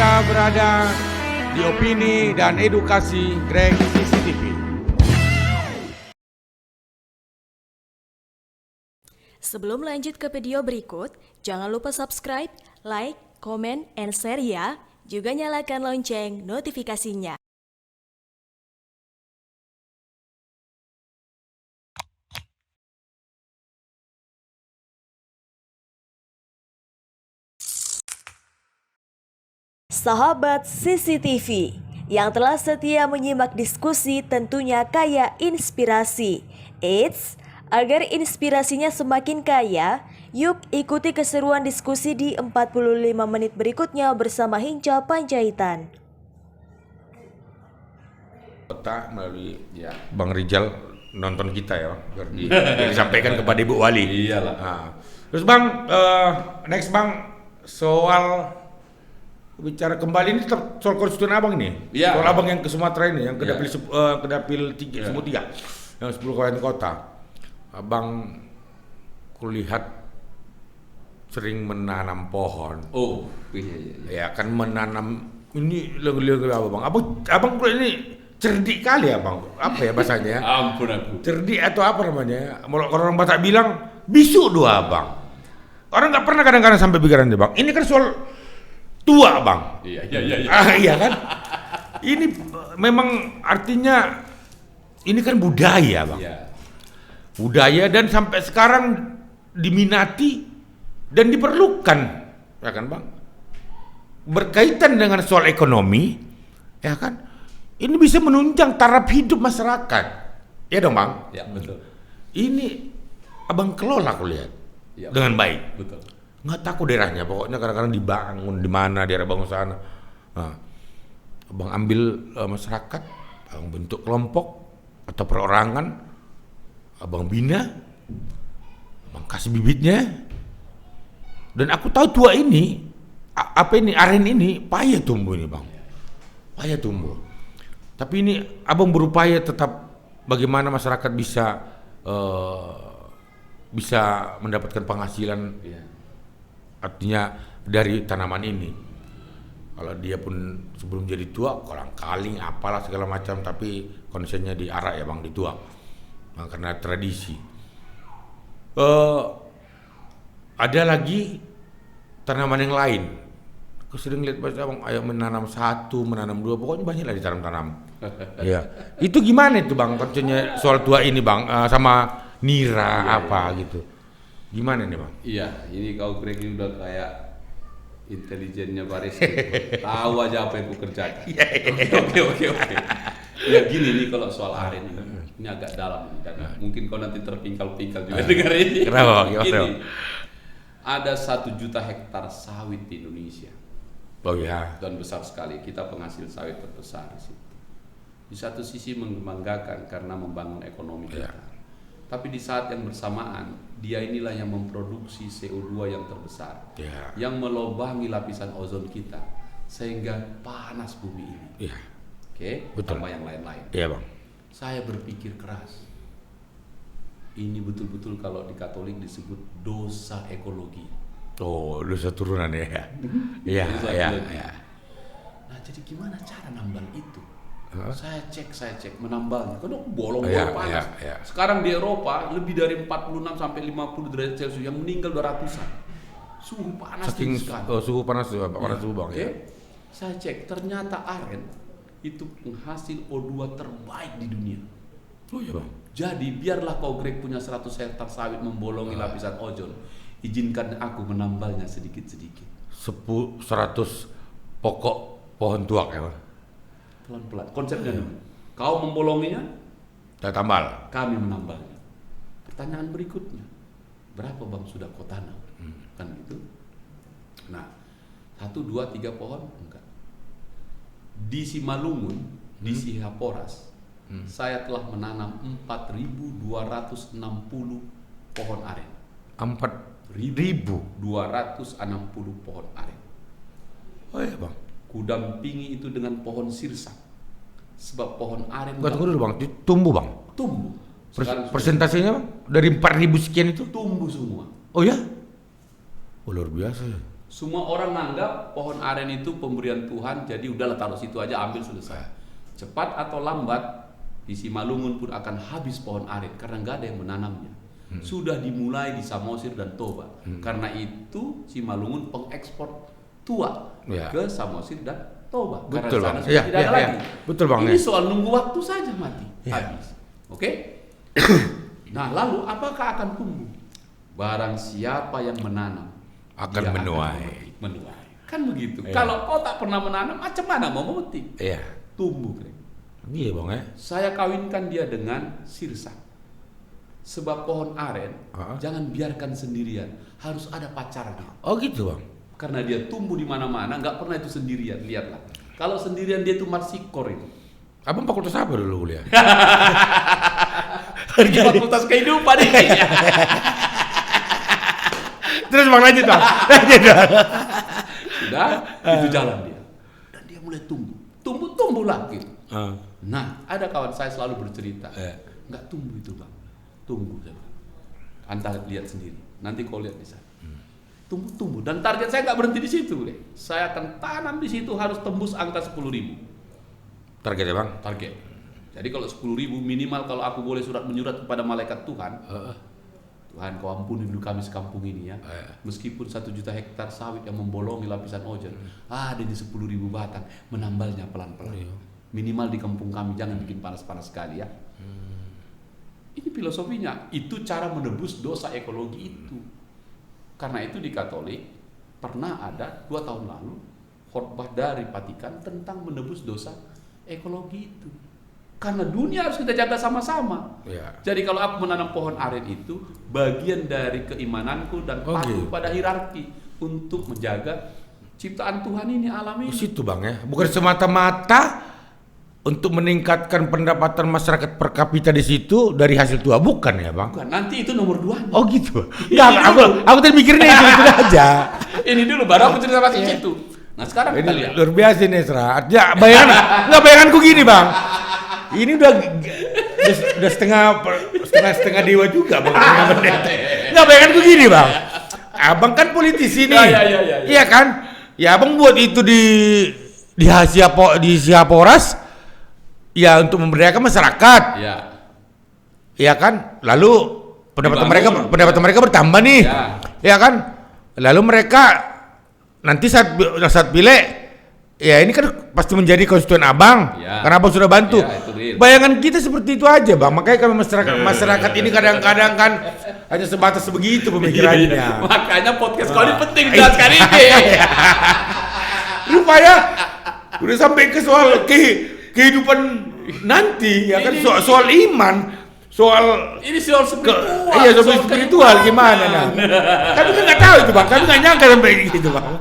Anda berada di opini dan edukasi Greg CCTV. Sebelum lanjut ke video berikut, jangan lupa subscribe, like, comment, and share ya. Juga nyalakan lonceng notifikasinya. Sahabat CCTV yang telah setia menyimak diskusi tentunya kaya inspirasi. Eits, agar inspirasinya semakin kaya, yuk ikuti keseruan diskusi di 45 menit berikutnya bersama Hinca Panjaitan. Kota melalui Bang Rizal nonton kita ya, biar disampaikan kepada Ibu Wali. Iyalah. Nah, terus Bang, next Bang, soal bicara kembali ini tetap soal konstituen Abang ini. Iya. Soal Abang yang ke Sumatera ini, yang ke Iya. Dapil 3, Sumut 3, yang 10 kabupaten kota. Abang kulihat sering menanam pohon. Oh, iya. Ya kan menanam ini lebih apa Bang? Abang kulihat ini cerdik kali ya Bang. Apa ya bahasanya ya? Ampun aku. Cerdik atau apa namanya? Kalau orang Batak bilang bisu dua Bang. Orang nggak pernah kadang-kadang sampai pikiran dia Bang. Ini kan soal tua Bang. Iya. Iya kan? Ini memang artinya ini kan budaya Bang. Iya. Budaya dan sampai sekarang diminati dan diperlukan, ya kan Bang? Berkaitan dengan soal ekonomi, ya kan? Ini bisa menunjang taraf hidup masyarakat, ya dong Bang? Ya, betul. Ini Abang kelola aku lihat Ya, dengan baik. Betul. Nggak takut daerahnya, pokoknya kadang-kadang dibangun di mana daerah bangun sana. Nah, Abang ambil masyarakat, Abang bentuk kelompok atau perorangan, Abang bina, Abang kasih bibitnya, dan aku tahu tua ini, aren ini payah tumbuh ini Bang, payah tumbuh. Tapi ini Abang berupaya tetap bagaimana masyarakat bisa mendapatkan penghasilan. Iya. Artinya dari tanaman ini, kalau dia pun sebelum jadi tua kolang kaling apalah segala macam, tapi konsepnya diarak ya Bang, dituak. Nah, karena tradisi. Ada lagi tanaman yang lain. Aku sering lihat Bang, ayo menanam satu, menanam dua, pokoknya banyak lah ditanam-tanam. Iya. Itu gimana itu Bang konsepnya soal tua ini Bang, sama nira gitu. Gimana nih Bang? Iya, ini kau Greg ini udah kayak intelijennya Baris. Tahu aja apa yang ku kerjakan. Oke. Ya gini nih kalau soal aren ini agak dalam dan mungkin kau nanti terpingkal-pingkal juga dengar ini. Kenapa? Ini ada 1 juta hektar sawit di Indonesia. Oh ya. Dan besar sekali, kita penghasil sawit terbesar di situ. Di satu sisi membanggakan karena membangun ekonomi kita. Tapi di saat yang bersamaan, dia inilah yang memproduksi CO2 yang terbesar, yang melobangi lapisan ozon kita, sehingga panas bumi ini. Iya. Oke, Betul. sama yang lain-lain. Iya Bang. Saya berpikir keras. Ini betul-betul kalau di Katolik disebut dosa ekologi. Oh, dosa turunan ya. Iya. Nah, jadi gimana cara nambal itu? Saya cek menambalnya. Kan bolong panas. Iya. Sekarang di Eropa lebih dari 46 sampai 50 derajat Celcius, yang meninggal 200-an. Suhu panas Saking sekali. suhu panas suhu Bang. Oke. Ya. Saya cek ternyata aren itu penghasil O2 terbaik di dunia. Oh iya Bang. Jadi biarlah kau Greg punya 100 hektar sawit membolongi lapisan ozon, izinkan aku menambalnya sedikit-sedikit. 100 pokok pohon tuak ya Bang. Pelan-pelan. Konsepnya dulu. Kau membolonginya, Saya tambal. kami menambalnya. Pertanyaan berikutnya, berapa Bang sudah kau tanam? Kan gitu. Nah, 1, 2, 3 pohon enggak. Di Simalungun, di Sihaporas, saya telah menanam 4.260 pohon aren. 4.260 pohon aren. Oh iya Bang. Kudampingi itu dengan pohon sirsak. Sebab pohon aren Tunggu dulu Bang, tumbuh Bang. tumbuh. Sekarang Persentasenya Bang dari 4.000 sekian itu? tumbuh semua. Oh ya? Oh luar biasa ya. Semua orang menganggap pohon aren itu pemberian Tuhan, jadi udahlah taruh situ aja, ambil selesai. Cepat atau lambat di Simalungun pun akan habis pohon aren karena nggak ada yang menanamnya. Sudah dimulai di Samosir dan Toba. Karena itu Simalungun pengekspor tua ke Samosir dan Toba. Betul, karena Bang. sana sudah tidak ada lagi. Betul, Bang. Ini soal nunggu waktu saja mati, habis. Oke? Nah, lalu apakah akan tumbuh? Barang siapa yang menanam Akan dia menuai. menuai. Kan begitu. Kalau kau tak pernah menanam, macam mana mau memetik? Iya. Tumbuh, Greg. Iya, Bang ya. Saya kawinkan dia dengan sirsak. Sebab pohon aren jangan biarkan sendirian, harus ada pacarnya. Oh gitu, Bang. Karena dia tumbuh di mana-mana, nggak pernah itu sendirian. Lihatlah. Kalau sendirian dia itu marsikor itu. Abang fakultas apa dulu kuliah? Ini fakultas kehidupan ini. Terus Bang lanjut, Bang. Lanjut, Bang. Sudah, itu jalan dia. Dan dia mulai tumbuh. Tumbuh lagi. Nah, ada kawan saya selalu bercerita, nggak tumbuh itu, Bang. Tumbuh, coba. Anda lihat sendiri. Nanti kau lihat di sana. Tumbuh. Dan target saya nggak berhenti di situ, deh. Saya akan tanam di situ harus tembus angka 10.000. Targetnya, Bang? Target. Jadi kalau 10.000 minimal, kalau aku boleh surat menyurat kepada malaikat Tuhan, Tuhan kau ampuni dulu kami sekampung ini ya. Meskipun 1 juta hektar sawit yang membolongi lapisan ozon, ada di 10.000 batang, menambalnya pelan-pelan. Minimal di kampung kami, jangan bikin panas-panas sekali ya. Ini filosofinya, itu cara menebus dosa ekologi itu. Karena itu di Katolik pernah ada 2 tahun lalu khotbah dari Vatikan tentang menebus dosa ekologi itu. Karena dunia harus kita jaga sama-sama. Jadi kalau aku menanam pohon aren itu bagian dari keimananku dan patuh pada hierarki untuk menjaga ciptaan Tuhan ini, alam ini. Di situ, Bang ya. Bukan semata-mata untuk meningkatkan pendapatan masyarakat per kapita di situ dari hasil tua, bukan ya, Bang? Bukan, nanti itu nomor 2. Oh gitu. Enggak, aku tadi mikirnya itu aja. Ini dulu baru aku cerita masih situ. Nah, sekarang kita lihat. Luar biasa nih, Esra. Ya, bayanganku gini, Bang. Ini udah setengah dewa juga, Bang. Enggak, bayanganku gini, Bang. Abang kan politisi nih. Iya kan? Ya, Abang buat itu di Siaporas. Ya untuk memberdayakan masyarakat. Ya kan? Lalu pendapatan mereka bertambah nih. Ya kan? Lalu mereka nanti saat pilih, ya ini kan pasti menjadi konstituen Abang. Karena Abang sudah bantu. Bayangan kita seperti itu aja, Bang. Makanya kalau masyarakat ini kadang-kadang kan hanya sebatas begitu pemikirannya. Makanya podcast kau ini penting jelaskan ini. Rupanya udah sampai ke soal kehidupan nanti, ya kan, soal iman, soal ini soal spiritual. Iya, soal spiritual gimana nah? Kami kan nggak tahu itu, Bang. Kami nggak nyangka sampai gitu, Bang.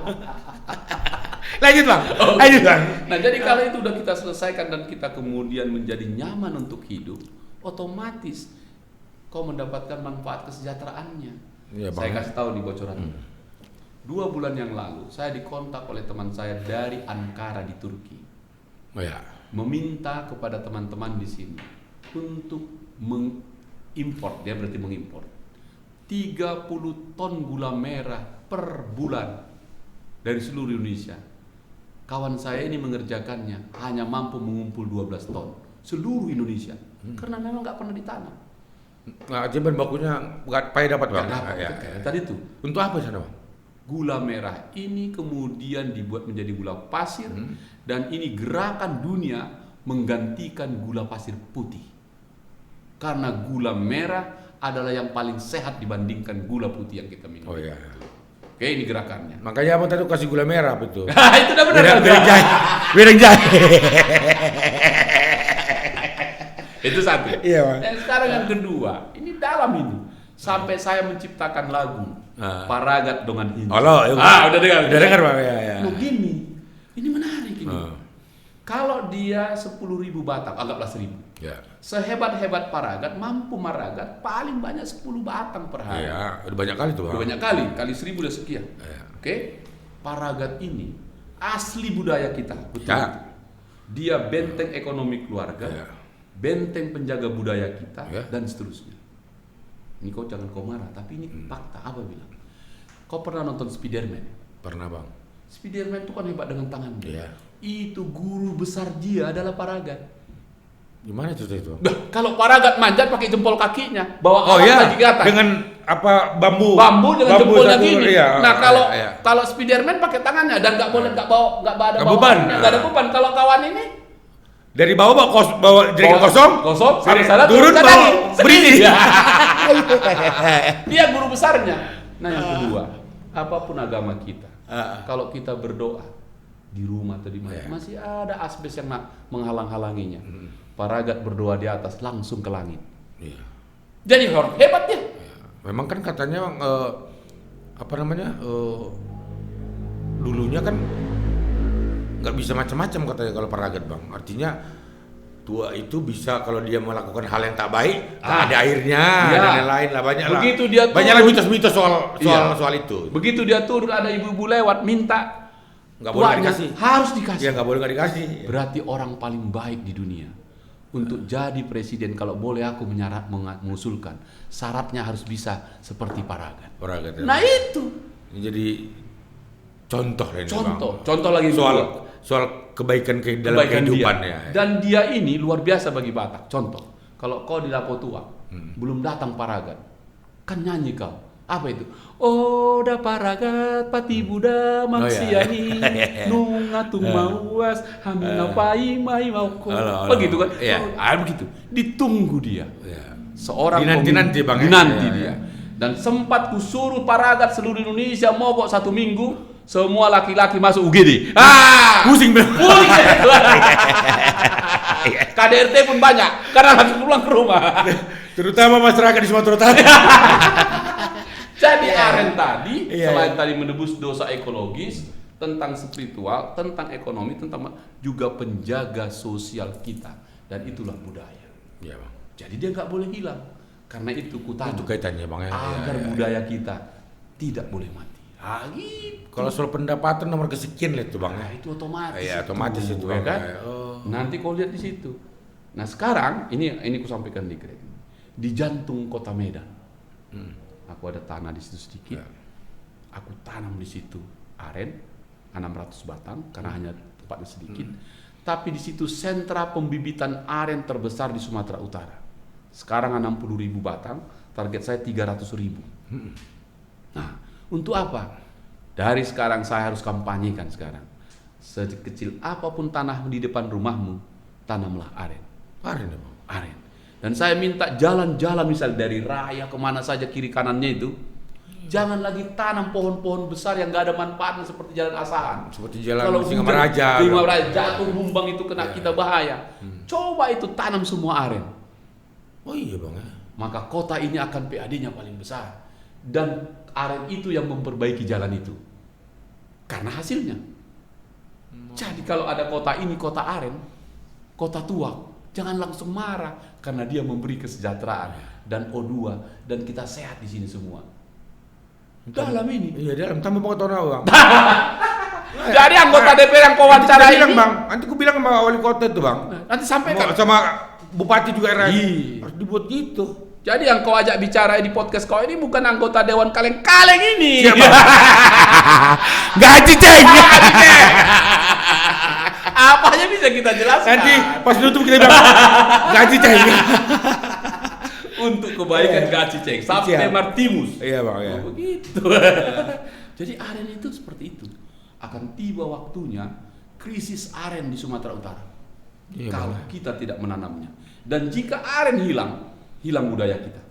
Lanjut, Bang. Lanjut, Bang. Nah, jadi kalau itu udah kita selesaikan dan kita kemudian menjadi nyaman untuk hidup, otomatis kau mendapatkan manfaat kesejahteraannya. Saya kasih tahu di bocoran. 2 bulan yang lalu saya dikontak oleh teman saya dari Ankara di Turki. Meminta kepada teman-teman di sini untuk mengimpor, dia berarti mengimpor 30 ton gula merah per bulan dari seluruh Indonesia. Kawan saya ini mengerjakannya hanya mampu mengumpul 12 ton seluruh Indonesia karena memang nggak pernah ditanam. Nggak, bahan bakunya nggak payah dapat, Bang. Tadi itu untuk apa sana, Bang? Gula merah ini kemudian dibuat menjadi gula pasir dan ini gerakan dunia menggantikan gula pasir putih. Karena gula merah adalah yang paling sehat dibandingkan gula putih yang kita minum. Oke, ini gerakannya. Makanya Abang tadi kasih gula merah betul. Itu udah benar. Biar jahe. Itu satu. Iya, Bang. Dan sekarang yang kedua, ini dalam ini. Sampai saya menciptakan lagu Paragat dengan ini. Udah dengar, Bang. Begini, ini menarik ini. Kalau dia 10.000 batang, anggaplah 1.000. Sehebat-hebat Paragat, mampu meragat paling banyak 10 batang per hari. Udah banyak kali tuh, Bang. Udah banyak kali 1.000 udah sekian. Oke, Paragat ini asli budaya kita, betul. Dia benteng ekonomi keluarga, benteng penjaga budaya kita, dan seterusnya. Ini kau jangan kau marah, tapi ini fakta. Apa bilang? Kau pernah nonton Spiderman? Pernah bang. Spiderman itu kan hebat dengan tangannya. Iya. Itu guru besar dia adalah Paragat. Gimana cerita itu? Nah, kalau Paragat manjat pakai jempol kakinya, bawa Oh alat iya, lagi ke atas. dengan apa bambu Dengan jempolnya satu, gini. iya. Nah kalau Iya. kalau Spiderman pakai tangannya dan nggak boleh nggak ada Nggak beban. nggak ada beban. Kalau kawan ini Dari bawah bawa jerigen kosong, sampai sana turun ke bawa kaki. berdiri. Dia guru besarnya. Nah yang kedua, apapun agama kita, kalau kita berdoa di rumah atau di mana, masih ada asbes yang menghalang-halanginya. Paragat berdoa di atas langsung ke langit. Iya. Jadi orang hebat dia. Memang kan katanya dulunya kan nggak bisa macam-macam katanya kalau Paragat bang. Artinya tua itu bisa kalau dia melakukan hal yang tak baik, ada airnya dan lain-lain lah, banyak lah. Begitu dia banyak lah mitos-mitos Iya. soal itu. Begitu dia turun ada ibu-ibu lewat minta, Nggak boleh tuanya dikasih. harus dikasih. Ya nggak boleh nggak dikasih. Berarti orang paling baik di dunia. Untuk jadi presiden kalau boleh aku mengusulkan syaratnya harus bisa seperti Paragat. Paragat. Nah itu Ini jadi contoh lah ini bang. contoh lagi Soal kebaikan dalam kehidupan dia. ya. Dan dia ini luar biasa bagi Batak. Contoh, kalau kau di Lapo Tua belum datang Paragat, kan nyanyi kau. Apa itu? Oh, da Paragat pati Buddha maksiani nungatung mauas hamina pai mai mauko. Begitu kan? Iya. Begitu. Ditunggu dia. Iya. Seorang Dinanti bang. dinanti Ya, dia. ya. Dan sempat kusuruh Paragat seluruh Indonesia mogok 1 minggu, semua laki-laki masuk UGD. Pusing bang. KDRT pun banyak karena langsung pulang ke rumah. Terutama masyarakat di Sumatera Utara. Jadi Aren tadi selain iya. tadi menebus dosa ekologis, tentang spiritual, tentang ekonomi, tentang juga penjaga sosial kita, dan itulah budaya. Iya bang. Jadi dia nggak boleh hilang. Karena itu kutanam Itu kaitannya bang ya. agar budaya kita tidak boleh mati. Gitu. Kalau soal pendapatan nomor kesekian lah itu bang. Nah, itu otomatis. Iya otomatis itu ya bang. kan? Oh. Nanti kau lihat di situ. Nah sekarang ini ku sampaikan di Greg. Di jantung kota Medan. Aku ada tanah di situ sedikit. Ya. Aku tanam di situ aren 600 batang karena hanya tempatnya sedikit. Tapi di situ sentra pembibitan aren terbesar di Sumatera Utara. Sekarang 60.000 batang, target saya 300.000. Nah, untuk apa? Dari sekarang saya harus kampanyekan sekarang. Sekecil apapun tanah di depan rumahmu, tanamlah aren. Aren ya bang. Aren. Dan saya minta jalan-jalan misal dari raya kemana saja kiri kanannya itu, jangan lagi tanam pohon-pohon besar yang nggak ada manfaatnya seperti jalan Asahan. Seperti jalan Kalau Singamaraja. Singamaraja jatuh rumbang itu kena kita bahaya. Coba itu tanam semua aren. Oh iya bang ya. Maka kota ini akan PAD-nya paling besar. Dan aren itu yang memperbaiki jalan itu. Karena hasilnya. Jadi kalau ada kota ini kota aren, kota tua, jangan langsung marah karena dia memberi kesejahteraan dan O2 dan kita sehat di sini semua. Dalam ini. Iya dalam tambah mau tahun bang. Jadi anggota DPR yang kau wawancara ini, bilang bang, nanti aku bilang sama wali kota itu bang. nanti sampaikan. Sama bupati juga RI. Iya. Harus dibuat gitu. Jadi yang kau ajak bicara di podcast kau ini bukan anggota dewan kaleng-kaleng ini. Gaji ceng. Apa aja bisa kita jelaskan. Nanti pas nutup kita bilang gaji ceng. Untuk kebaikan gaji ceng sampai Siap. Martimus. Iya bang ya. Oh, begitu. Jadi aren itu seperti itu. Akan tiba waktunya krisis aren di Sumatera Utara. Iya, kalau Bang. kita tidak menanamnya. Dan jika aren hilang budaya kita.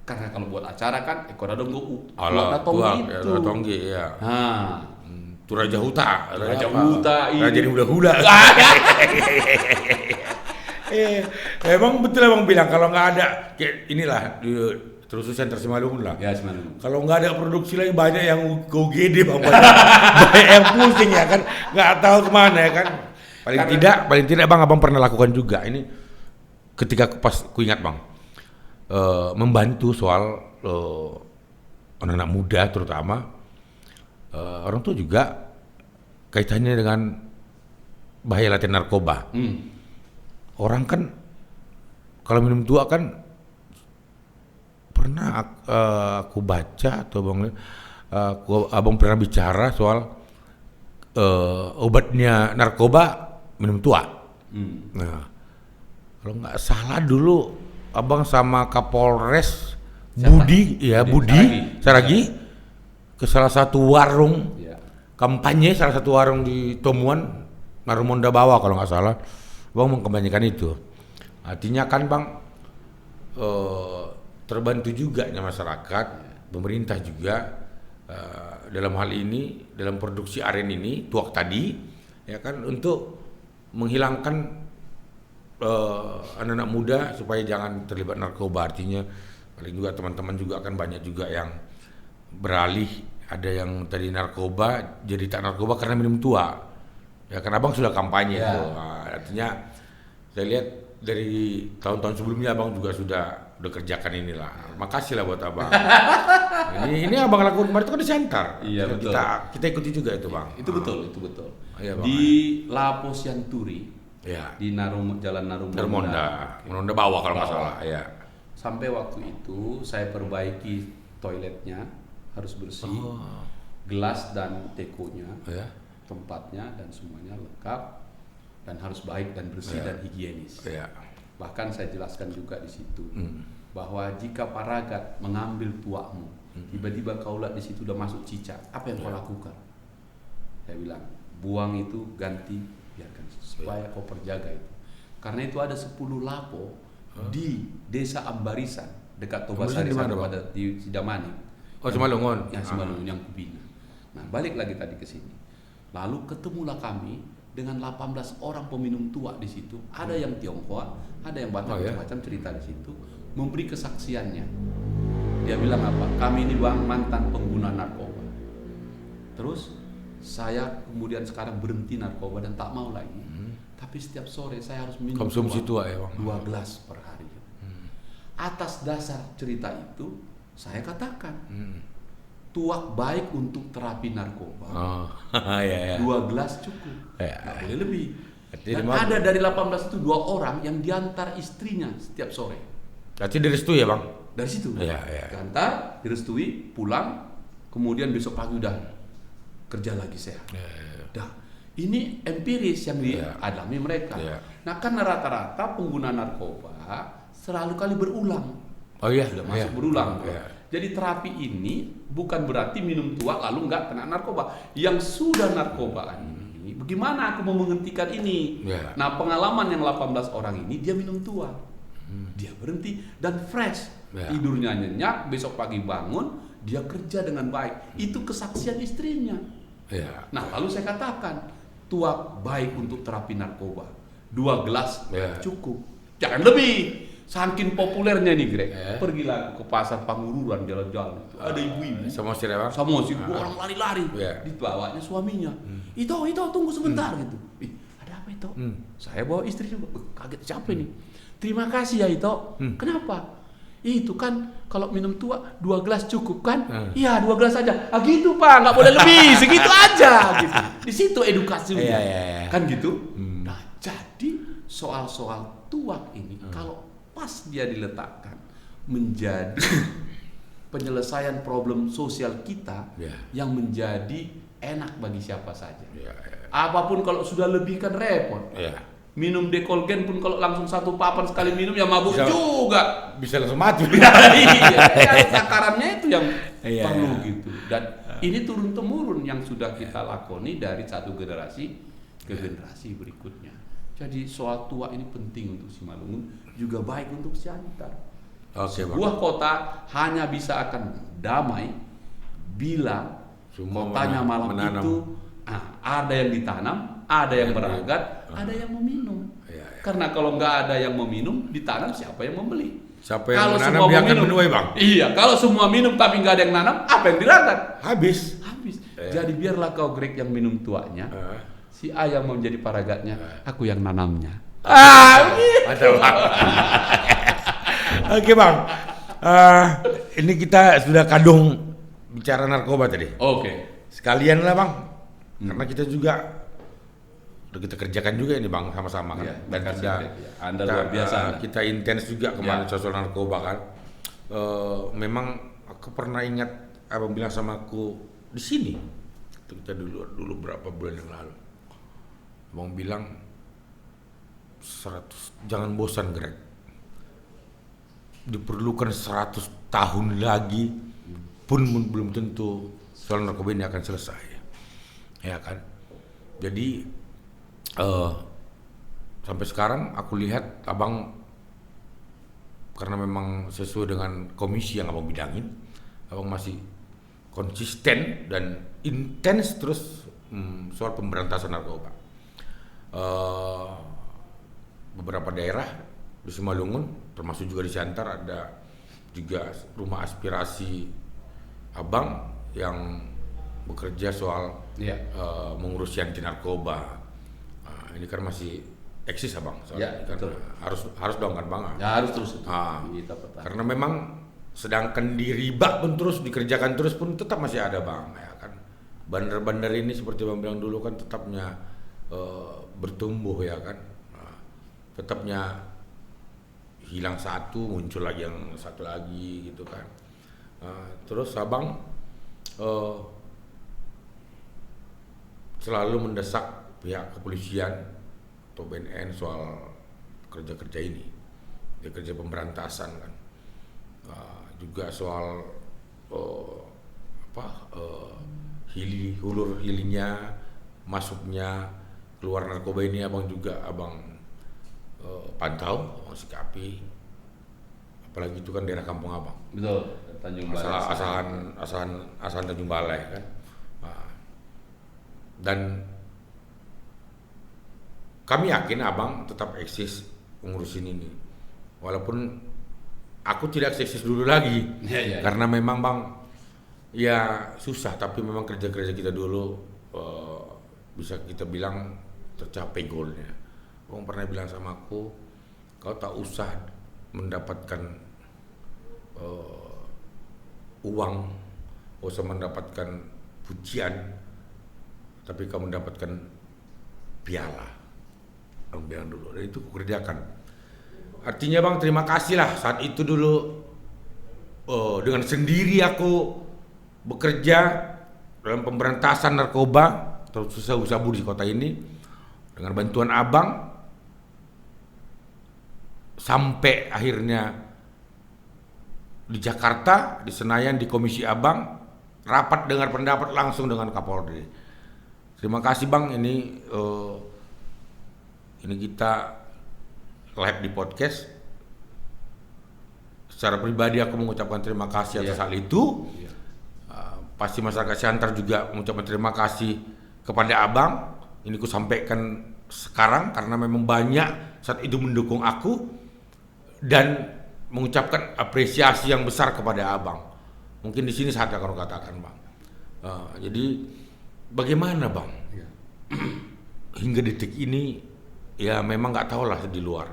Karena kalau buat acara kan ekoradong go Allah tongi ya, itu. Tongi ya. Nah, Tu Raja Huta. Raja Huta ini. Raja di hula-hula. Emang betul abang bilang kalau nggak ada kayak inilah terus Senter Simalungun lah. Ya sebenarnya. Kalau nggak ada produksi lagi banyak yang go gede bang, banyak yang pusing ya kan, nggak tahu kemana ya kan. Paling tidak bang abang pernah lakukan juga ini ketika pas ku ingat bang membantu soal anak-anak muda terutama orang tua juga kaitannya dengan bahaya latihan narkoba. Orang kan kalau minum tua kan pernah aku baca atau bang abang pernah bicara soal obatnya narkoba minum tua. Nah, kalau nggak salah dulu abang sama Kapolres Budi Saragi ke salah satu warung kampanye, salah satu warung di Tomuan, Marumonda Bawah kalau nggak salah, abang mengkampanyekan itu. Artinya kan bang, terbantu juga masyarakat, pemerintah juga dalam hal ini, dalam produksi aren ini, tuak tadi, ya kan, untuk menghilangkan anak-anak muda supaya jangan terlibat narkoba. Artinya paling juga teman-teman juga akan banyak juga yang beralih. Ada yang tadi narkoba jadi tak narkoba karena minum tua. Ya karena abang sudah kampanye tuh. Nah, artinya saya lihat dari tahun-tahun sebelumnya abang juga sudah kerjakan inilah. Makasih lah buat abang. ini abang lakukan kemarin itu kan di Center. Iya betul. Kita ikuti juga itu bang. Itu betul. Iya, bang. Di Lapo Sianturi, di Jalan Narumonda Bawah kalau nggak salah. Ya. Sampai waktu itu saya perbaiki toiletnya, harus bersih, gelas dan tekonya, tempatnya dan semuanya lengkap, dan harus baik dan bersih dan higienis. Bahkan saya jelaskan juga di situ bahwa jika paragat mengambil tuakmu, tiba-tiba kau lihat di situ udah masuk cicak, apa yang kau lakukan? Saya bilang, buang itu, ganti, biarkan supaya kau perjaga itu. Karena itu ada 10 lapo di Desa Ambarisan dekat Tobasari di Sidamani. Oh, Simalungun. Yang Simalungun yang kubina. Nah, balik lagi tadi ke sini. Lalu ketemulah kami dengan 18 orang peminum tua di situ. Ada yang Tionghoa, ada yang Batak, macam-macam cerita di situ, memberi kesaksiannya. Dia bilang apa? Kami ini bang mantan pengguna narkoba. Terus saya kemudian sekarang berhenti narkoba dan tak mau lagi. Tapi setiap sore saya harus minum konsumsi tua ya bang. 2 gelas per hari. Atas dasar cerita itu saya katakan tuak baik untuk terapi narkoba. 2 gelas cukup, nggak boleh lebih. Dan ada dari 18 itu 2 orang yang diantar istrinya setiap sore. Berarti direstui ya bang? Dari situ, diantar, direstui, pulang, kemudian besok pagi udah kerja lagi sehat. Dah, ini empiris yang dialami mereka. Nah karena rata-rata pengguna narkoba selalu kali berulang. Sudah masuk berulang. Jadi terapi ini bukan berarti minum tua lalu nggak kena narkoba. Yang sudah narkobaan ini, bagaimana aku mau menghentikan ini? Nah pengalaman yang 18 orang ini dia minum tua, dia berhenti dan fresh, tidurnya nyenyak, besok pagi bangun dia kerja dengan baik. Itu kesaksian istrinya. Nah lalu saya katakan tua baik untuk terapi narkoba, 2 gelas cukup, jangan lebih. Saking populernya nih Greg, pergilah ke pasar Pangururan jalan-jalan, ada ibu-ibu sama orang lari-lari, dibawanya suaminya. Ito tunggu sebentar gitu. Ada apa Ito? Saya bawa istri juga, kaget siapa ini? Terima kasih ya Ito. Kenapa? Itu kan kalau minum tua 2 gelas cukup kan? Iya 2 gelas aja. Gitu Pak, nggak boleh lebih, segitu aja. Gitu. Di situ edukasinya, kan gitu. Nah jadi soal-soal tuak ini kalau pas dia diletakkan menjadi penyelesaian problem sosial kita yang menjadi enak bagi siapa saja. Apapun kalau sudah lebih kan repot. Minum dekolgen pun kalau langsung 1 papan sekali minum ya mabuk juga. Bisa langsung mati. Takarannya itu yang perlu gitu. Dan ini turun-temurun yang sudah kita lakoni dari satu generasi ke generasi berikutnya. Jadi soal tua ini penting untuk Simalungun, juga baik untuk Siantar. Sebuah kota hanya bisa akan damai bila kotanya malam itu ada yang ditanam, ada yang beragat, ada yang meminum. Karena kalau nggak ada yang meminum, ditanam siapa yang membeli? Siapa yang kalau menanam dia akan menuai bang? Iya, kalau semua minum tapi nggak ada yang nanam, apa yang diragat? Habis. Jadi biarlah kau Greg yang minum tuanya. Si ayam mau menjadi paragatnya, aku yang nanamnya. Mantap bang. Oke bang, ini kita sudah kadung bicara narkoba tadi. Sekalian lah bang, karena kita juga udah kita kerjakan juga ini bang sama-sama kan. Dan Anda luar biasa. Kita intens juga kemarin soal narkoba kan. Memang aku pernah ingat abang bilang sama aku di sini, kita dulu berapa bulan yang lalu, abang bilang 100, jangan bosan Greg, diperlukan 100 tahun lagi pun belum tentu soal narkoba ini akan selesai, ya kan. Jadi sampai sekarang aku lihat abang, karena memang sesuai dengan komisi yang abang bidangin, abang masih konsisten dan intens terus soal pemberantasan narkoba. Beberapa daerah di Simalungun, termasuk juga di Siantar, ada juga rumah aspirasi abang yang bekerja soal mengurus anti narkoba. Ini kan masih eksis abang, soalnya kan harus dong kan bang? Ya harus terus. Kita karena memang sedangkan di riba pun terus dikerjakan terus pun tetap masih ada bang, ya kan. Bandar-bandar ini seperti bang bilang dulu kan tetapnya bertumbuh, ya kan. Tetapnya hilang satu, muncul lagi yang satu lagi gitu kan. Terus abang selalu mendesak pihak kepolisian atau BNN soal kerja-kerja ini, kerja pemberantasan kan. Juga soal hulur hilirnya, masuknya keluar narkoba ini abang pantau, abang sikapi. Apalagi itu kan daerah kampung abang. Betul, Tanjung Balai. Asahan Tanjung Balai kan. Dan kami yakin abang tetap eksis ngurusin ini, walaupun aku tidak eksis dulu lagi, karena memang bang ya susah, tapi memang kerja-kerja kita dulu bisa kita bilang tercapai goalnya. Abang pernah bilang sama aku, kau tak usah mendapatkan uang, usah mendapatkan pujian, tapi kau mendapatkan piala. Abang bilang dulu, dan itu kukerjakan. Artinya bang, terima kasih lah saat itu dulu dengan sendiri aku bekerja dalam pemberantasan narkoba atau sabu-sabu di kota ini dengan bantuan abang, sampai akhirnya di Jakarta, di Senayan, di komisi abang rapat dengar pendapat langsung dengan Kapolri. Terima kasih bang, ini kita live di podcast. Secara pribadi aku mengucapkan terima kasih atas hal itu. Pasti masyarakat Siantar juga mengucapkan terima kasih kepada abang. Ini ku sampaikan sekarang karena memang banyak saat itu mendukung aku dan mengucapkan apresiasi yang besar kepada abang. Mungkin di sini saya akan katakan bang. Jadi bagaimana bang? Hingga detik ini ya memang nggak tahu lah di luar.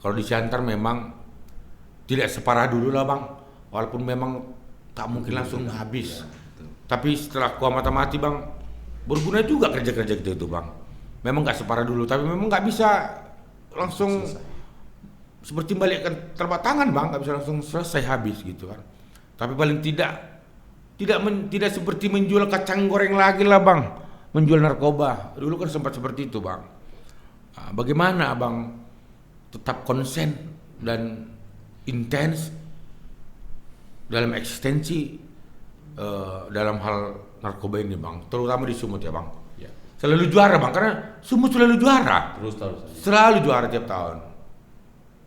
Kalau di Siantar memang tidak separah dulu lah bang, walaupun memang tak mungkin langsung habis. Tapi setelah ku mati bang, berguna juga kerja-kerja kita itu bang. Memang nggak separah dulu, tapi memang nggak bisa langsung seperti balikkan telapak tangan bang, nggak bisa langsung selesai habis gitu kan. Tapi paling tidak seperti menjual kacang goreng lagi lah bang, menjual narkoba. Dulu kan sempat seperti itu bang. Bagaimana abang tetap konsen dan intens dalam eksistensi dalam hal narkoba ini bang, terutama di Sumut ya bang. Selalu juara bang, karena Sumut selalu juara. Selalu juara tiap tahun.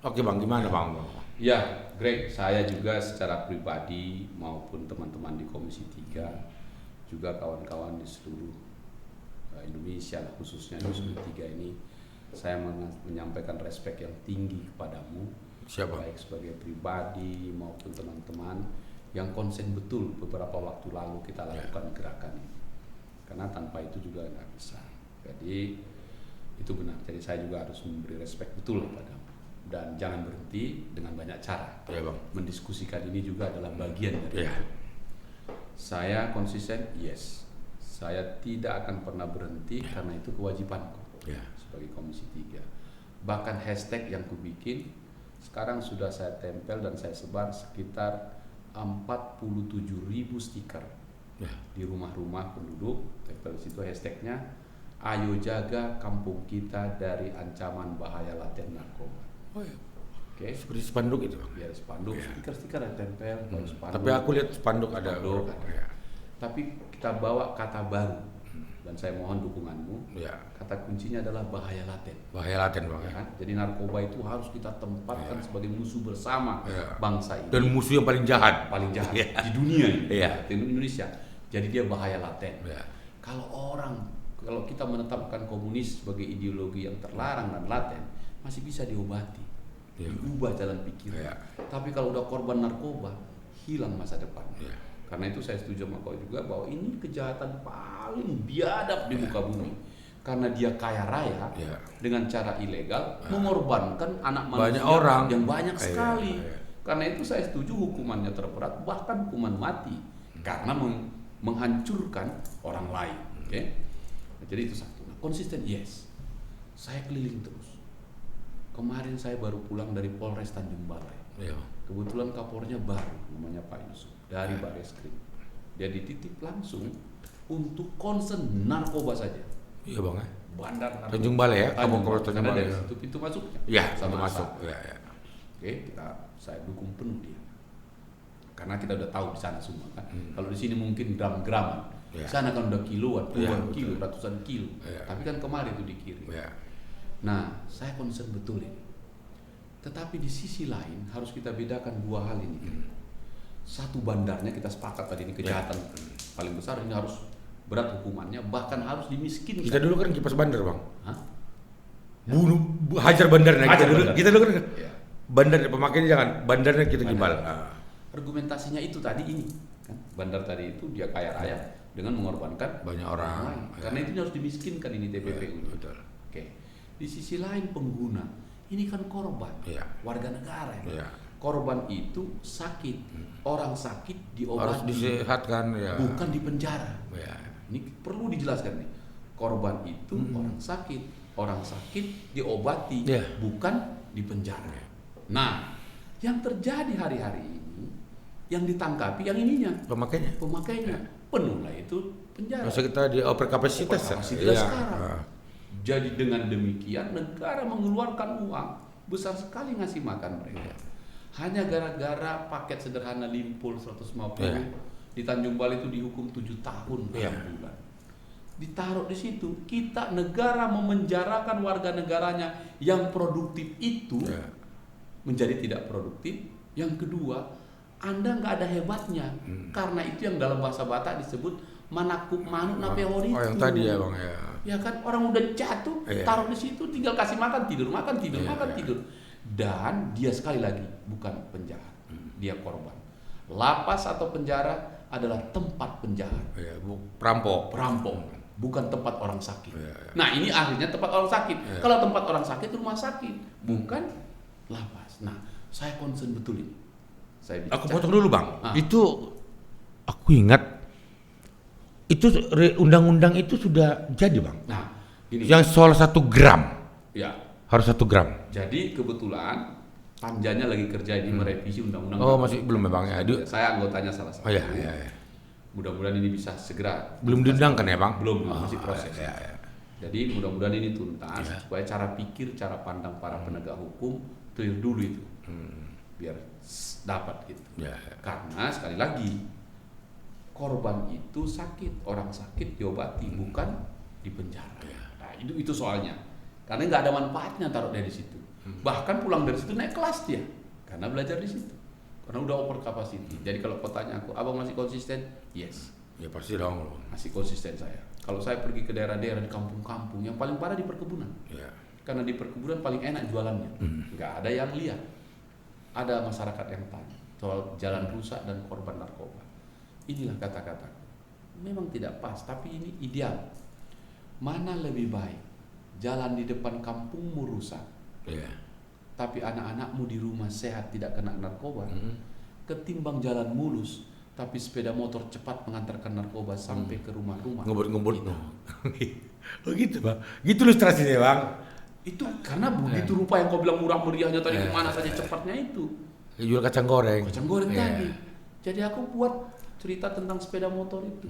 Oke bang, gimana bang? Ya, Greg, saya juga secara pribadi maupun teman-teman di Komisi 3, juga kawan-kawan di seluruh Indonesia, khususnya di Komisi 3 ini, saya menyampaikan respek yang tinggi kepadamu. Siapa? Baik sebagai pribadi maupun teman-teman yang konsen betul beberapa waktu lalu kita lakukan gerakan ini. Karena tanpa itu juga nggak bisa. Jadi itu benar. Jadi saya juga harus memberi respek betul kepadamu. Dan jangan berhenti dengan banyak cara. Ya, bang. Mendiskusikan ini juga adalah bagian dari itu. Saya konsisten, yes. Saya tidak akan pernah berhenti karena itu kewajibanku sebagai Komisi 3. Bahkan hashtag yang kubikin sekarang sudah saya tempel dan saya sebar sekitar 47.000 stiker Ya. di rumah-rumah penduduk. Di situ hashtagnya ayo jaga kampung kita dari ancaman bahaya laten narkoba. Oh ya. Oke. Seperti spanduk itu bang. Biar spanduk, Ya. stiker-stiker yang tempel, kalau spanduk. Tapi aku lihat spanduk ada. Spanduk. Ya. Tapi kita bawa kata baru, dan saya mohon dukunganmu. Ya. Kata kuncinya adalah bahaya laten. Bahaya laten bang. Ya kan? Jadi narkoba itu harus kita tempatkan sebagai musuh bersama Ya. bangsa ini. Dan musuh yang paling jahat. Paling jahat Ya. di dunia ini, Ya. di Indonesia. Jadi dia bahaya laten. Ya. Kalau kita menetapkan komunis sebagai ideologi yang terlarang dan laten, masih bisa diobati, Ya. diubah jalan pikir. Ya. Tapi kalau udah korban narkoba, hilang masa depan. Ya. Karena itu saya setuju sama kau juga bahwa ini kejahatan paling biadab di muka bumi. Karena dia kaya raya Ya. dengan cara ilegal mengorbankan anak manusia Banyak orang. yang banyak Iya, sekali. iya. Karena itu saya setuju hukumannya terberat, bahkan hukuman mati, karena menghancurkan orang lain. Oke? Nah, jadi itu satu. Nah, konsisten, yes. Saya keliling terus. Kemarin saya baru pulang dari Polres Tanjung Balai. Ya. Kebetulan kapolnya baru, namanya Pak Yusuf, dari Barreskrim. Dia dititip langsung untuk concern narkoba saja. Iya bang. Bandar narkoba. Tanjung Balai ya, Tanjung Kapolres Balai. Tanjung Karena Balai. dari situ pintu masuknya. Ya, sama sama masuk. asal. Ya, ya. Oke, saya dukung penuh dia. Karena kita udah tahu di sana semua kan. Kalau di sini mungkin gram-graman. Ya. Di sana kan udah kiloan, puluhan Ya, kilo, betul. ratusan kilo. Ya. Tapi kan kemarin itu dikirim. Ya. Nah, saya concern betul ini. Tetapi di sisi lain harus kita bedakan dua hal ini. Satu, bandarnya kita sepakat tadi ini kejahatan paling besar, ini harus berat hukumannya, bahkan harus dimiskinkan. Kita dulu kan kipas bandar bang. Hah? Hajar bandarnya. Hajar Kita dulu, bandar. kita dulu kan Ya. bandar pemakainya jangan, bandarnya kita gimbal. Bandar. Argumentasinya itu tadi ini kan, bandar tadi itu dia kaya raya dengan mengorbankan Banyak orang. lain. Ya. Karena itu harus dimiskinkan ini TPPU. Ya, betul. Oke. Di sisi lain pengguna ini kan korban, Iya. warga negara ya. Iya. Korban itu sakit, orang sakit Harus diobati, disehatkan ya. bukan di penjara. Ya. Ini perlu dijelaskan nih. Korban itu orang sakit diobati, Iya. bukan di penjara. Nah, yang terjadi hari-hari ini, yang ditangkapi yang ininya, Pemakainya. pemakainya, penuhlah itu penjara. Masa kita di overkapasitas. Overkapasitas Iya. sekarang. Ah. Jadi dengan demikian negara mengeluarkan uang besar sekali ngasih makan mereka. Hanya gara-gara paket sederhana Limpol 150 Iya. di Tanjung Balai itu dihukum 7 tahun 6 Iya. bulan. Ditaruh di situ, kita negara memenjarakan warga negaranya yang produktif itu Iya. menjadi tidak produktif. Yang kedua, Anda nggak ada hebatnya, karena itu yang dalam bahasa Batak disebut manakuk manuk nape hori. Oh yang tadi ya bang ya. Ya kan, orang udah jatuh, Iya. taruh di situ, tinggal kasih makan, tidur, makan, tidur, Iya, makan, iya. tidur. Dan dia sekali lagi bukan penjahat, dia korban. Lapas atau penjara adalah tempat penjahat, Ya, perampok. perampok, bukan tempat orang sakit. Iya, iya. Nah ini akhirnya tempat orang sakit. Iya. Kalau tempat orang sakit rumah sakit, bukan lapas. Nah saya concern betul ini. Saya Aku bicara. potong dulu bang. Ah. Itu aku ingat itu undang-undang itu sudah jadi bang. Nah ini, Yang soal 1 gram ya. harus 1 gram. Jadi kebetulan Panjanya lagi kerja ini merevisi undang-undang. Oh masih belum ya bang ya. Saya anggotanya salah satu. Oh iya iya. iya. Mudah-mudahan ini bisa segera. Belum diundangkan ya bang? Belum, Oh, masih proses. iya, iya. Jadi mudah-mudahan ini tuntas Iya. supaya cara pikir, cara pandang para penegak hukum clear dulu itu, biar dapat gitu. Iya, iya. Karena sekali lagi korban itu sakit, orang sakit diobati, bukan di penjara. Nah, itu soalnya. Karena nggak ada manfaatnya taruh dia di situ. Bahkan pulang dari situ naik kelas dia, karena belajar di situ. Karena udah over capacity. Jadi kalau kau tanya aku, abang masih konsisten? Yes, Ya pasti dong. masih konsisten saya. Kalau saya pergi ke daerah-daerah di kampung-kampung, yang paling parah di perkebunan. Ya. Karena di perkebunan paling enak jualannya, nggak ada yang lihat. Ada masyarakat yang tanya soal jalan rusak dan korban narkoba. Inilah kata-kata. Memang tidak pas, tapi ini ideal. Mana lebih baik? Jalan di depan kampungmu rusak, Iya. tapi anak-anakmu di rumah sehat tidak kena narkoba, ketimbang jalan mulus, tapi sepeda motor cepat mengantarkan narkoba sampai ke rumah-rumah. Ngebut-ngebut. Gitu. Oh gitu bang. Gitu ilustrasinya bang. Itu karena begitu rupa yang kau bilang murah meriahnya tadi, kemana saja cepatnya itu. Jual kacang goreng. Kacang goreng Iya. tadi. Jadi aku buat cerita tentang sepeda motor itu.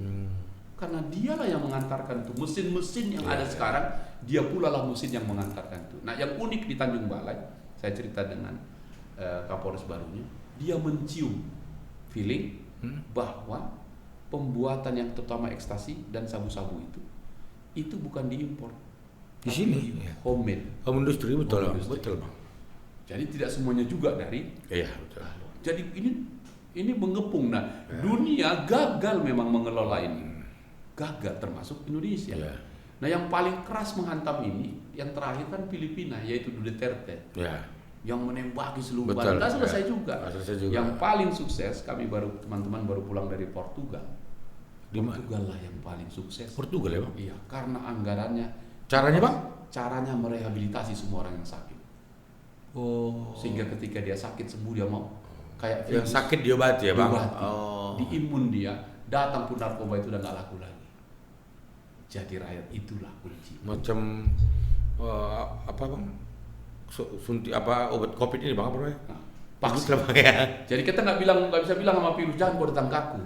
Karena dialah yang mengantarkan tuh mesin-mesin yang ada sekarang, dia pula lah mesin yang mengantarkan tuh. Nah, yang unik di Tanjung Balai, saya cerita dengan Kapolres barunya, dia mencium feeling bahwa pembuatan yang terutama ekstasi dan sabu-sabu itu bukan diimpor. Di sini Homemade. home industry betul, Home industry. betul bang. Jadi tidak semuanya juga dari. Iya betul. Jadi ini mengepung. Nah, dunia gagal memang mengelola ini. Gagal termasuk Indonesia. Iya. Nah, yang paling keras menghantam ini yang terakhir kan Filipina, yaitu Duterte. Iya. Yang menembaki seluruh Betul, badan. Nggak selesai ya. juga. Nggak selesai juga. Yang paling sukses, teman-teman baru pulang dari Portugal. Di mana? Portugal lah yang paling sukses. Portugal ya bang. Iya, karena anggarannya. Caranya bang? Caranya merehabilitasi semua orang yang sakit. Oh. Sehingga ketika dia sakit sembuh dia mau kayak Yang virus, sakit diobati ya bang. diobati. Oh. Diimun dia, datang pun narkoba itu udah nggak laku lagi. Jadi rakyat itulah kunci. Macam apa bang? Suntik apa obat covid ini bang apa namanya? Nah, Vaksin lah bang ya. Jadi kita nggak bisa bilang sama virus jangan kau datang ke aku.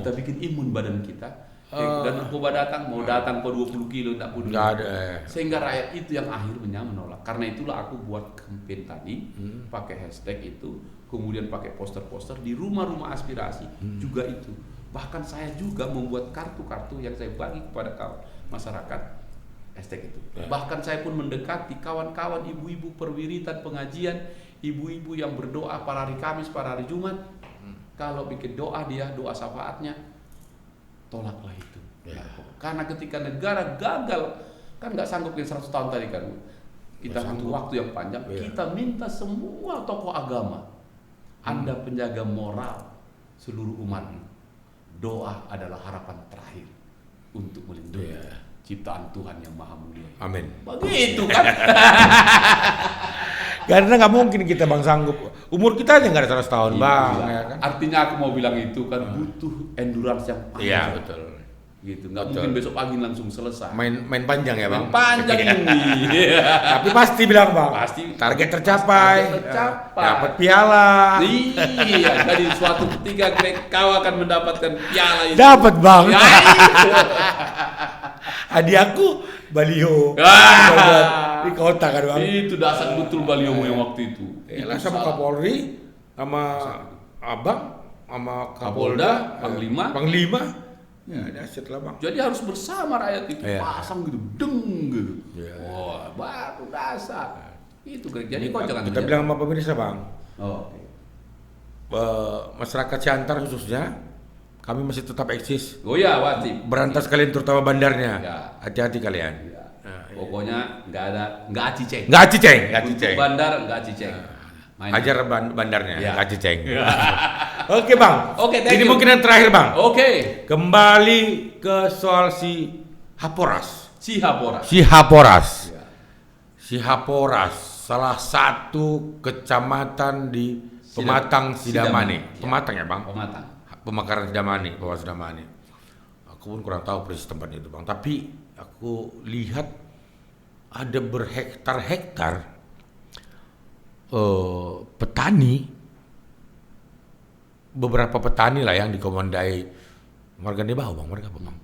Kita bikin imun badan kita. Dan narkoba datang mau datang kau 20 kilo tak peduli. Nggak ada. Sehingga rakyat itu yang akhirnya menolak. Karena itulah aku buat campaign tadi, pakai hashtag itu, kemudian pakai poster-poster di rumah-rumah aspirasi juga itu. Bahkan saya juga membuat kartu-kartu yang saya bagi kepada masyarakat hashtag itu. Bahkan saya pun mendekati kawan-kawan ibu-ibu perwiritan pengajian, ibu-ibu yang berdoa pada hari Kamis, pada hari Jumat. Kalau bikin doa dia, doa syafaatnya, tolaklah itu. Ya. Karena ketika negara gagal, kan nggak sanggup di 100 tahun tadi kan, kita butuh waktu yang panjang. Kita minta semua tokoh agama, Anda penjaga moral seluruh umat. Doa adalah harapan terakhir untuk melindungi ciptaan Tuhan yang maha mulia. Amin. Begitu kan? Karena nggak mungkin kita bang sanggup. Umur kita aja nggak ada 100 tahun bang. Ya kan? Artinya aku mau bilang itu kan butuh endurance yang panjang. Iya betul. Gitu. Nggak mungkin besok pagi langsung selesai. Main panjang ya bang. Main panjang ini. Tapi pasti bilang bang. Pasti. Target tercapai. Target tercapai. Dapat piala. Iya, jadi suatu ketika Greg kau akan mendapatkan piala itu. Dapat bang. Ya, Hadiahku baliho. Di kota kan bang. itu dasar betul baliomu yang waktu itu. Yalah Itu sama salah. Kapolri, sama abang, sama Kapolda, Panglima. Panglima. Ya dahsyat lah bang. Jadi harus bersama rakyat itu Iya. pasang gitu, deng gitu. Iya. Wah, baru dasar. Itu Greg. Jadi Ini kau jangan kita bilang sama pemirsa bang. Oh, oke. Masyarakat Siantar khususnya, kami masih tetap eksis. Oh ya, wajib. Berantas kalian terutama bandarnya. Ya. Hati-hati kalian. Ya. Pokoknya nggak aciceng. Nggak ciceng, nggak Untuk ciceng. bandar nggak aciceng. Main. Ajar bandarnya, Ya. nggak ciceng. Oke bang. Oke, thank Ini you. mungkin yang terakhir bang. Oke. Kembali ke soal si Haporas. Sihapora. Si Haporas. Ya. Si Haporas, salah satu kecamatan di Pematang Sidamani. Ya. Pematang ya bang? Pematang. Pemekaran Sidamani, bawah Sidamani. Aku pun kurang tahu persis tempatnya itu bang. Tapi aku lihat ada berhektar-hektar petani, beberapa petani lah yang dikomandai Marganebaho bang,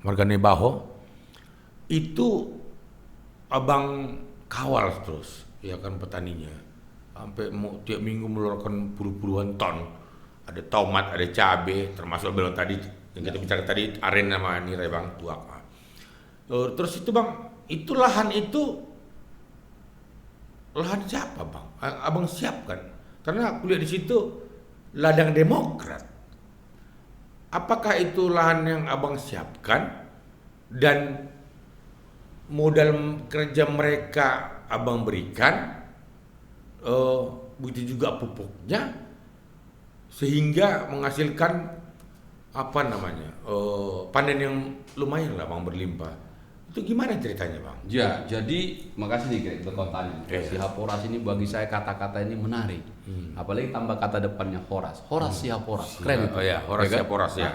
Marganebaho itu abang kawal terus, ya kan petaninya, sampai tiap minggu mengeluarkan puluhan ton, ada tomat, ada cabai, termasuk belum tadi yang kita bicara tadi aren sama nirai bang tuak. Terus itu bang, itu lahan siapa bang? Abang siapkan? Karena aku lihat di situ ladang Demokrat. Apakah itu lahan yang abang siapkan dan modal kerja mereka abang berikan, begitu juga pupuknya, sehingga menghasilkan apa namanya panen yang lumayan lah bang, berlimpah. Itu gimana ceritanya bang? Ya, jadi makasih nih Greg berkontanya. Sihaporas ini bagi saya kata-kata ini menarik. Apalagi tambah kata depannya Horas. Horas Sihaporas. Keren itu. Oh ya, Horas kan? Sihaporas ya.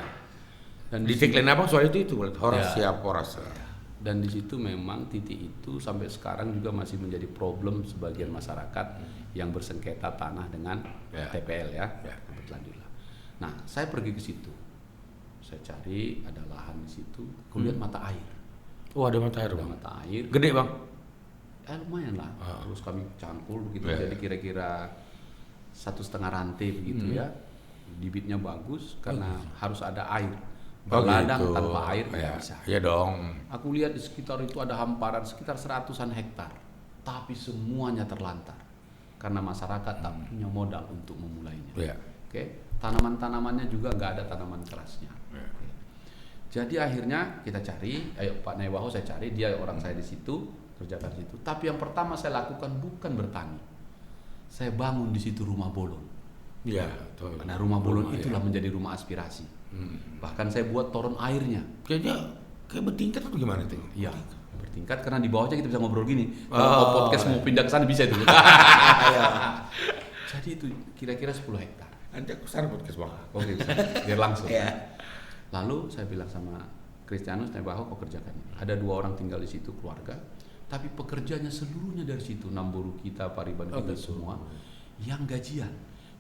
Dan Di tagline abang soal itu Horas Ya. Sihaporas. Dan di situ memang titik itu sampai sekarang juga masih menjadi problem sebagian masyarakat yang bersengketa tanah dengan Ya. TPL ya. Ya. Berlanjutlah. Nah, saya pergi ke situ. Saya cari ada lahan di situ. Aku lihat mata air. Oh, ada mata air, Ada Bang. mata air. Gede, Bang. Lumayan lah. Terus kami cangkul begitu. Ya. Jadi kira-kira 1,5 rantai begitu ya. Bibitnya bagus karena harus ada air. Berladang gitu. tanpa air Ya, nggak bisa. iya dong. Aku lihat di sekitar itu ada hamparan sekitar 100-an hektar, tapi semuanya terlantar karena masyarakat tak punya modal untuk memulainya. Iya. Oke, tanaman-tanamannya juga nggak ada tanaman kerasnya. Iya. Oke. Jadi akhirnya kita cari, Pak Naiwaho saya cari, dia orang saya di situ, kerjakan di situ. Tapi yang pertama saya lakukan bukan bertani, saya bangun di situ rumah bolon. Iya, betul. Nah, rumah bolon Rumah, itulah ya. menjadi rumah aspirasi. Bahkan saya buat toren airnya. Kayaknya kayak bertingkat atau gimana tuh? Iya, bertingkat karena di bawahnya kita bisa ngobrol gini. Oh, Kalau podcast iya. mau pindah ke sana bisa itu. Jadi itu kira-kira 10 hektar. Nanti aku sana podcast, Bang. Oke, biar langsung. Iya. Lalu saya bilang sama Kristianus Naiwaho, kau kerjakan. Ada 2 orang tinggal di situ keluarga, tapi pekerjanya seluruhnya dari situ, Namburu kita, Pariban kita gitu. semua yang gajian.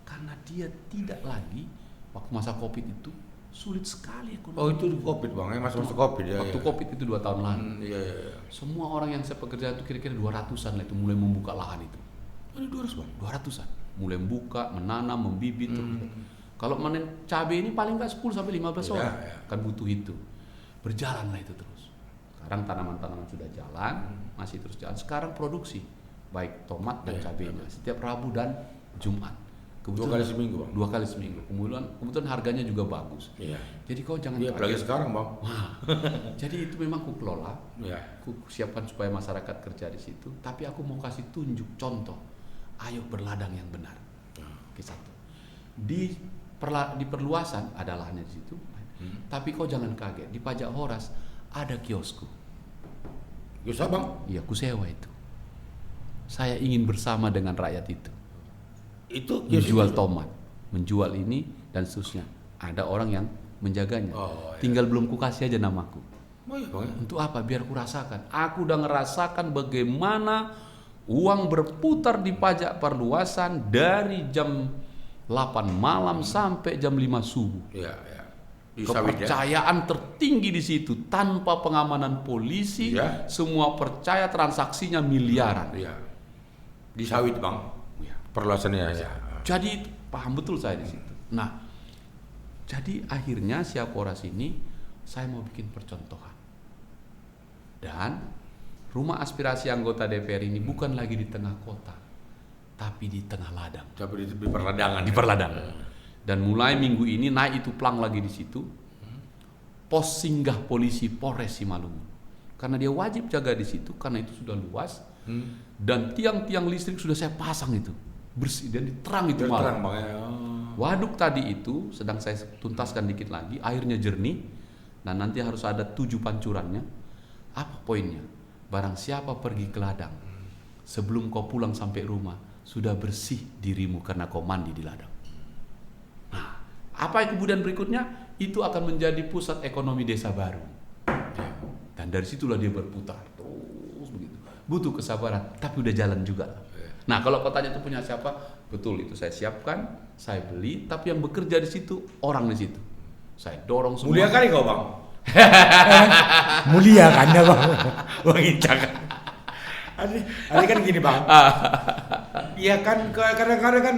Karena dia tidak lagi waktu masa Covid itu sulit sekali ekonomi. Oh, itu Covid, Bang. Ya, masuk Covid ya. Waktu ya. Covid itu 2 tahun lalu. Iya, iya, iya. Semua orang yang saya pekerja itu kira-kira 200-an lah itu mulai membuka lahan itu. Ada 200, Bang. 200-an. Mulai membuka, menanam, membibit terus. Kalau manen cabai ini paling nggak 10 sampai 15 Iya, orang. iya. Kan butuh itu. Berjalanlah itu terus. Sekarang tanaman-tanaman sudah jalan, masih terus jalan. Sekarang produksi baik tomat dan Iya, cabenya setiap Rabu dan Jumat. 2 kali seminggu, Bang. 2 kali seminggu. Kemudian harganya juga bagus. Iya. Jadi kau jangan Iya, apalagi sekarang, Bang. Wah, jadi itu memang ku kelola, Iya. ku siapkan supaya masyarakat kerja di situ. Tapi aku mau kasih tunjuk contoh, ayo berladang yang benar. Oke, satu. Di perluasan ada lahannya di situ. Tapi kau jangan kaget, di Pajak Horas ada kiosku. Bisa, Bang. Iya, ku sewa itu. Saya ingin bersama dengan rakyat itu. Itu Menjual tomat, menjual ini dan seterusnya. Ada orang yang menjaganya. Oh, iya. Tinggal belum ku kasih aja namaku. Oh, iya, Bang. Untuk apa? Biar ku rasakan. Aku udah ngerasakan bagaimana uang berputar di pajak perluasan dari jam 8 malam sampai jam 5 subuh. Iya, iya. Di sawit ya. Kepercayaan tertinggi di situ tanpa pengamanan polisi, Iya. semua percaya transaksinya miliaran. Iya. Di sawit, Bang. Ya. Perluasannya ya. Jadi paham betul saya di situ. Nah, jadi akhirnya Siaporas ini saya mau bikin percontohan. Dan rumah aspirasi anggota DPR ini bukan lagi di tengah kota, tapi di tengah ladang. Tapi di perladangan. Di perladang. Dan mulai minggu ini naik itu plang lagi di situ. Pos singgah polisi Polres Simalungun. Karena dia wajib jaga di situ karena itu sudah luas. Dan tiang-tiang listrik sudah saya pasang itu. Bersih dan terang itu malam. Terang, Bang. Ya. Waduk tadi itu sedang saya tuntaskan dikit lagi, airnya jernih dan nanti harus ada 7 pancurannya. Apa poinnya? Barang siapa pergi ke ladang, sebelum kau pulang sampai rumah sudah bersih dirimu karena kau mandi di ladang. Nah, apa yang kemudian berikutnya? Itu akan menjadi pusat ekonomi desa baru. Dan dari situlah dia berputar terus begitu. Butuh kesabaran, tapi udah jalan juga. Nah, kalau kau tanya itu punya siapa? Betul, itu saya siapkan, saya beli, tapi yang bekerja di situ orang di situ. Saya dorong semua. Mulia kali kau, Bang. Mulia kan ya, Bang. Bang Icak. Ada kan gini, Bang. Iya kan kadang-kadang kan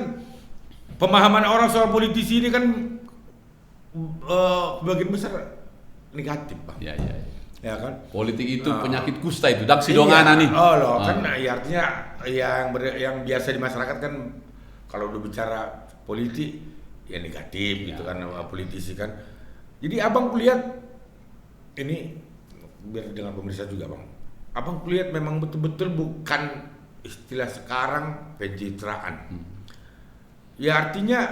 pemahaman orang soal politisi ini kan sebagian besar negatif, Bang. Ya, ya, ya. Ya kan? Politik itu penyakit kusta itu, dak sidongana nih. Oh loh, kan ya artinya yang biasa di masyarakat kan kalau udah bicara politik ya negatif gitu kan politisi kan. Jadi abang kulihat ini biar dengan pemirsa juga, Bang. Abang kulihat memang betul-betul bukan istilah sekarang pencitraan. Ya artinya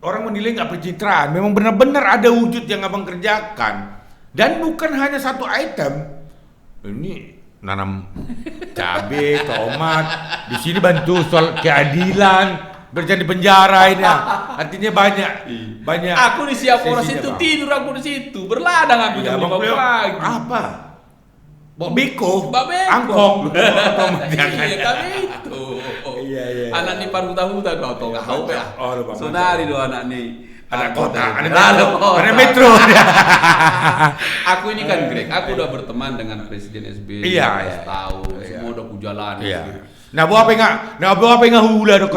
orang menilai nggak pencitraan, memang benar-benar ada wujud yang abang kerjakan dan bukan hanya satu item. Ini nanam cabai, tomat, di sini bantu soal keadilan, kerja di penjara ini. Artinya banyak. Aku di Siaporas sisinya, itu Bang. tidur aku di situ, berladang aku Ya, jam Bang, 5 pagi. apa? Bawa beko, Mbak Beko. angkong. Iya kami itu. Iya. Anak ni huta do to enggak tahu ya. Oh, lu Bang. Sonari do anak ni. Anak kota, anak Anak metro. Aku ini kan Greg, aku udah berteman dengan Presiden SBY Iya. tahun, semua udah kujalan. Iya. Nah, buat apa enggak hula dok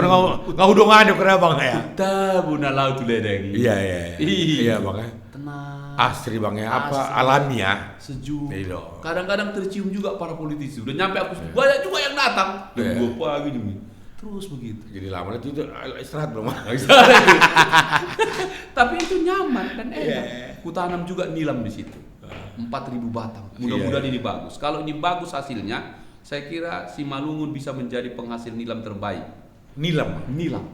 enggak hudungan dok Bang ya. Kita buna laut ledeng. Iya. Iya. Bang ya. Tenang. Asri Bang ya, apa Asri. alami ya. Sejuk. Iya. Kadang-kadang tercium juga para politisi. Udah nyampe aku banyak juga yang datang. Iya. Jam 2 pagi nih. Terus begitu. Jadi lama itu istirahat belum? Tapi itu nyaman dan enak. Iya. Kutanam juga nilam di situ. 4.000 batang. Mudah-mudahan ini bagus. Kalau ini bagus hasilnya, saya kira Simalungun bisa menjadi penghasil nilam terbaik. Nilam. Nilam.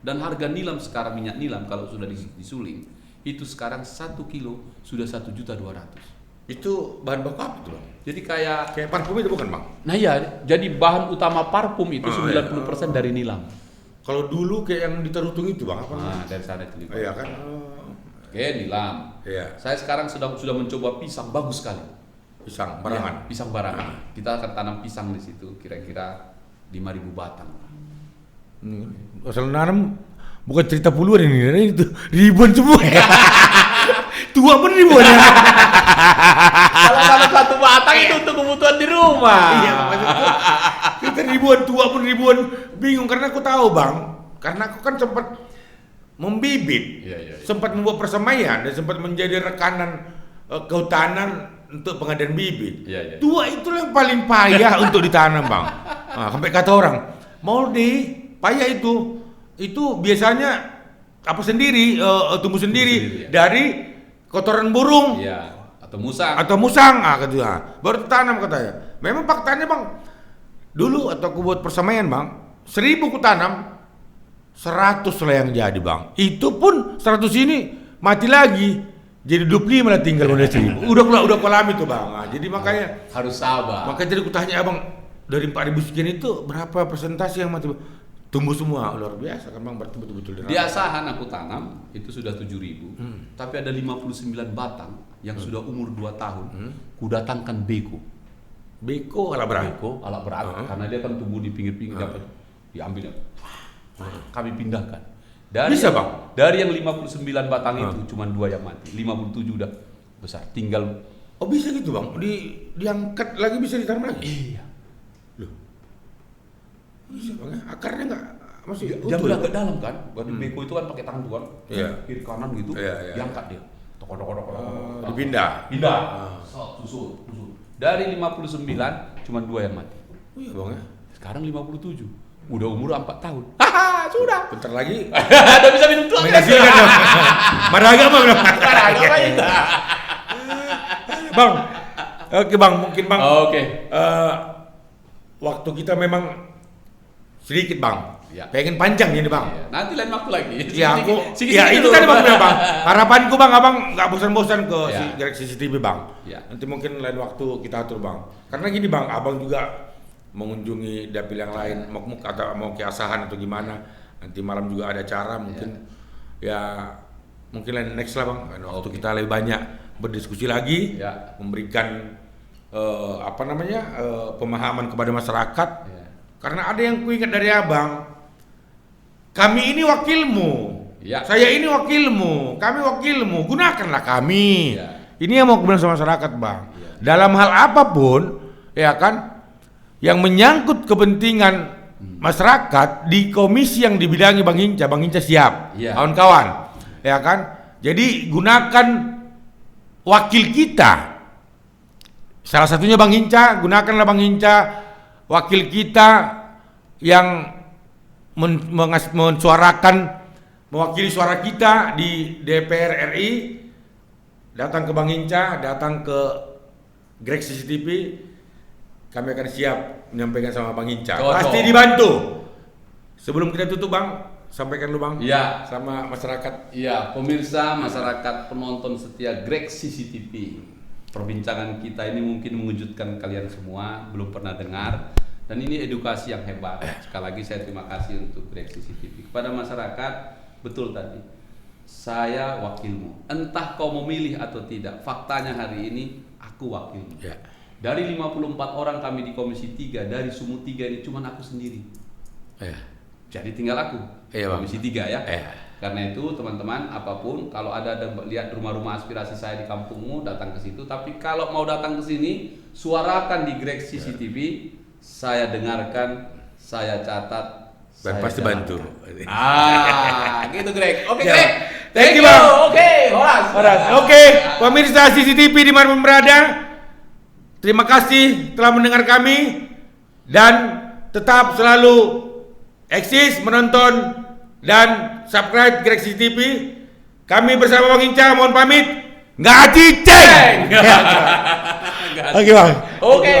Dan harga nilam sekarang minyak nilam kalau sudah disuling itu sekarang 1 kilo sudah 1.200.000. Itu bahan baku apa itu Bang? Jadi kayak Parfum itu bukan Bang? nah ya, jadi bahan utama parfum itu 90% dari nilam. Kalau dulu kayak yang di Tarutung itu Bang apa? Nah, dari sana itu. Iya kan? Oke, nilam. Iya. Saya sekarang sudah mencoba pisang bagus sekali. Pisang barangan. Ya, pisang barangan. Kita akan tanam pisang di situ kira-kira 5.000 batang. Asal nanam bukan cerita puluhan ini itu ribuan semua ya. Tua pun ribuan ya. Kalau satu batang itu untuk kebutuhan di rumah. Iya, maksudku kita ribuan, tua pun ribuan. Bingung karena aku tahu Bang, karena aku kan sempat membibit, Iya. sempat membuat persemaian dan sempat menjadi rekanan kehutanan untuk pengadaan bibit. Iya. Tua itulah yang paling payah untuk ditanam Bang. Nah, sampai kata orang, mau payah itu biasanya apa sendiri, tumbuh sendiri ya. dari kotoran burung. Iya, atau musang. Katanya baru tanam katanya. Memang faktanya Bang, dulu atau aku buat persemaian Bang, 1.000 ku tanam 100 lah yang jadi Bang. Itu pun 100 ini mati lagi, jadi 25 lah tinggal dari 1.000. Udah alami tuh Bang. Nah, jadi makanya Harus sabar. makanya jadi aku tanya Abang, dari 4.000 sekian itu berapa persentase yang mati? Tumbuh semua, luar biasa kan Bang, berarti betul-betul Di asahan aku tanam itu sudah 7.000, tapi ada 59 batang yang sudah umur 2 tahun. Kudatangkan beko. Beko ala berapa? Beko alat berat karena dia kan tumbuh di pinggir-pinggir dapat diambil. Kami pindahkan. Bisa, Bang? Dari yang 59 batang itu cuma 2 yang mati. 57 udah besar. Tinggal Oh bisa gitu Bang, diangkat lagi bisa ditanam lagi? iya. Loh. Bisa Bang ya? Akarnya nggak masih Dia utuh ya? agak dalam kan. Berarti beko itu kan pakai tangan tuh kan. Iya. Kiri kanan gitu. Iya. Diangkat dia. Toko. Dipindah. Pindah. Susul. Dari 59 cuma 2 yang mati. Oh iya Bang ya. Sekarang 57. Udah umur 4 tahun. Haha, sudah. Bentar lagi Udah bisa minum tuak. menghasilkan dong. Maragama belum? Bang, oke Bang, mungkin Bang. Oke. Waktu kita memang sedikit Bang. Ya. Pengen panjang ini Bang. Iya, nanti lain waktu lagi. Ya aku, Sedikit ya itu dulu. tadi Bang bilang Bang. Harapanku Bang, Abang nggak bosan-bosan ke Ya. direksi CCTV Bang. Ya. Nanti mungkin lain waktu kita atur Bang. Karena gini Bang, Abang juga mengunjungi dapil yang lain, mau atau mau ke Asahan atau gimana. Nanti malam juga ada acara mungkin mungkin lain next lah Bang. Waktu kita lebih banyak berdiskusi lagi, Ya. memberikan pemahaman kepada masyarakat. Ya. Karena ada yang kuingat dari Abang. Kami ini wakilmu, Ya. saya ini wakilmu, kami wakilmu, gunakanlah kami. Ya. Ini yang mau aku bilang sama masyarakat Bang. Ya. Dalam hal apapun, ya kan, yang menyangkut kepentingan masyarakat di komisi yang dibidangi Bang Hinca siap, Ya. kawan-kawan, ya kan. Jadi gunakan wakil kita. Salah satunya Bang Hinca, gunakanlah Bang Hinca, wakil kita yang mensuarakan, mewakili suara kita di DPR RI. Datang ke Bang Hinca, datang ke Greg CCTV, kami akan siap menyampaikan sama Bang Hinca. Cocok. Pasti dibantu. Sebelum kita tutup Bang, sampaikan lu Bang, Iya. sama masyarakat. Iya, pemirsa, masyarakat, penonton setia Greg CCTV. Perbincangan kita ini mungkin mengejutkan kalian semua, belum pernah dengar. Dan ini edukasi yang hebat. Sekali lagi saya terima kasih untuk Greg CCTV. Kepada masyarakat, betul tadi, saya wakilmu. Entah kau memilih atau tidak, faktanya hari ini aku wakilmu. Ya. Dari 54 orang kami di Komisi 3, dari Sumut 3 ini cuma aku sendiri. Iya. Jadi tinggal aku, Iya, Bang. Komisi 3 ya. Iya. Karena itu teman-teman, apapun, kalau ada lihat rumah-rumah aspirasi saya di kampungmu, datang ke situ. Tapi kalau mau datang ke sini, suarakan di Greg CCTV, saya dengarkan, saya catat, Dan saya pasti jalankan. bantu. Gitu Greg. Oke Ya. Greg. Thank you, Bang. Oke, Horas. Oke, pemirsa CCTV dimanapun berada, terima kasih telah mendengar kami dan tetap selalu eksis, menonton dan subscribe Greg CCTV. Kami bersama Bang Inca mohon pamit. Nggak ciceng. Oke, Bang. Oke.